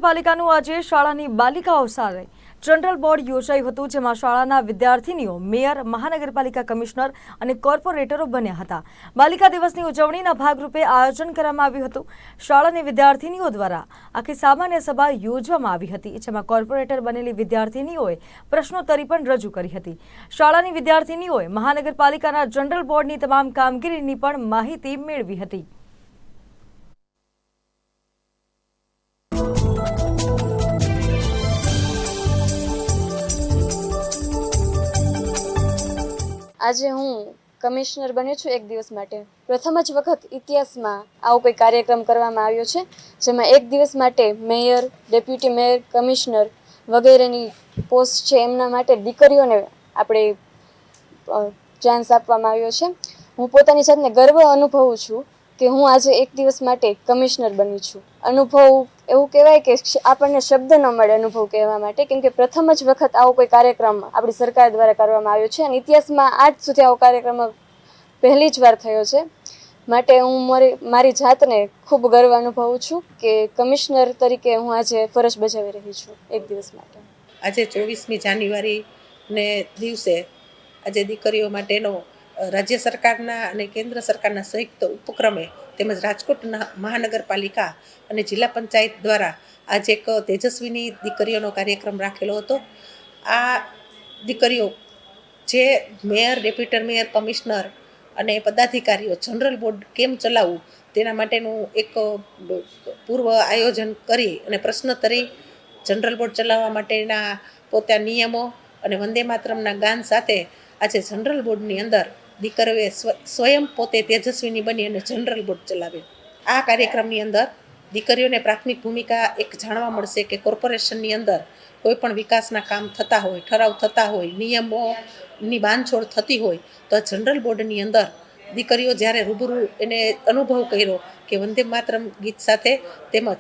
મહાનગરપાલિકાનું આજે શાળાની બાલિકાઓ સાથે જનરલ બોર્ડ યોજાયું હતું, જેમાં શાળાના વિદ્યાર્થીનીઓ મેયર, મહાનગરપાલિકા કમિશનર અને કોર્પોરેટરો બન્યા હતા। બાલિકા દિવસની ઉજવણીના ભાગરૂપે આયોજન કરવામાં આવ્યું હતું। શાળાની વિદ્યાર્થીનીઓ દ્વારા આખી સામાન્ય સભા યોજવામાં આવી હતી, જેમાં કોર્પોરેટર બનેલી વિદ્યાર્થીનીઓએ પ્રશ્નોત્તરી પણ રજૂ કરી હતી। શાળાની વિદ્યાર્થીનીઓએ મહાનગરપાલિકાના જનરલ બોર્ડની તમામ કામગીરીની પણ માહિતી મેળવી હતી। આજે હું કમિશનર બની છું એક દિવસ માટે। પ્રથમ જ વખત ઇતિહાસમાં આવો કોઈ કાર્યક્રમ કરવામાં આવ્યો છે, જેમાં એક દિવસ માટે મેયર, ડેપ્યુટી મેયર, કમિશનર વગેરેની પોસ્ટ છે એમના માટે દીકરીઓને આપણે ચાન્સ આપવામાં આવ્યો છે। હું પોતાની જાતને ગર્વ અનુભવું છું કે હું આજે એક દિવસ માટે કમિશનર બની છું। અનુભવ એવું કહેવાય કે આપણને શબ્દ ન મળે અનુભવ કહેવા માટે, કેમ કે પ્રથમ જ વખત આવો કોઈ કાર્યક્રમ આપણી સરકાર દ્વારા કરવામાં આવ્યો છે અને ઇતિહાસમાં આજ સુધી આવો કાર્યક્રમ પહેલી જ વાર થયો છે। માટે હું મારી જાતને ખૂબ ગર્વ અનુભવું છું કે કમિશનર તરીકે હું આજે ફરજ બજાવી રહી છું એક દિવસ માટે। આજે 24મી જાન્યુઆરીને દિવસે આજે દીકરીઓ માટેનો રાજ્ય સરકારના અને કેન્દ્ર સરકારના સંયુક્ત ઉપક્રમે તેમજ રાજકોટ મહાનગરપાલિકા અને જિલ્લા પંચાયત દ્વારા આજે એક તેજસ્વીની દીકરીઓનો કાર્યક્રમ રાખેલો હતો। આ દીકરીઓ જે મેયર, ડેપ્યુટી મેયર, કમિશનર અને પદાધિકારીઓ જનરલ બોર્ડ કેમ ચલાવવું તેના માટેનું એક પૂર્વ આયોજન કરી અને પ્રશ્નોત્તરી, જનરલ બોર્ડ ચલાવવા માટેના પોતાના નિયમો અને વંદે માતરમના ગાન સાથે આજે જનરલ બોર્ડની અંદર દીકરીઓએ સ્વયં પોતે તેજસ્વીની બની અને જનરલ બોર્ડ ચલાવ્યું। આ કાર્યક્રમની અંદર દીકરીઓને પ્રાથમિક ભૂમિકા એક જાણવા મળશે કે કોર્પોરેશનની અંદર કોઈ પણ વિકાસના કામ થતા હોય, ઠરાવ થતા હોય, નિયમોની બાંધછોડ થતી હોય તો જનરલ બોર્ડની અંદર દીકરીઓ જ્યારે રૂબરૂ એને અનુભવ કર્યો કે વંદે માતરમ ગીત સાથે તેમજ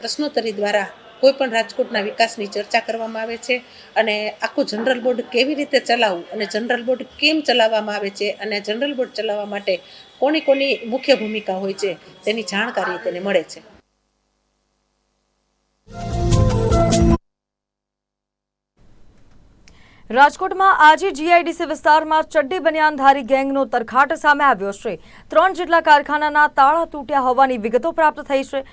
પ્રશ્નોત્તરી દ્વારા કોઈ પણ રાજકોટના વિકાસની ચર્ચા કરવામાં આવે છે અને આખું જનરલ બોર્ડ કેવી રીતે ચલાવવું અને જનરલ બોર્ડ કેમ ચલાવવામાં આવે છે અને જનરલ બોર્ડ ચલાવવા માટે કોની મુખ્ય ભૂમિકા હોય છે તેની જાણકારી તેને મળે છે। રાજકોટમાં આજે જીઆઈડીસી વિસ્તારમાં ચડ્ડી બનિયાનધારી ગેંગનો તરખાટ સામે આવ્યો છે। 3 જેટલા કારખાનાના તાળા તૂટ્યા હોવાની વિગતો પ્રાપ્ત થઈ છે।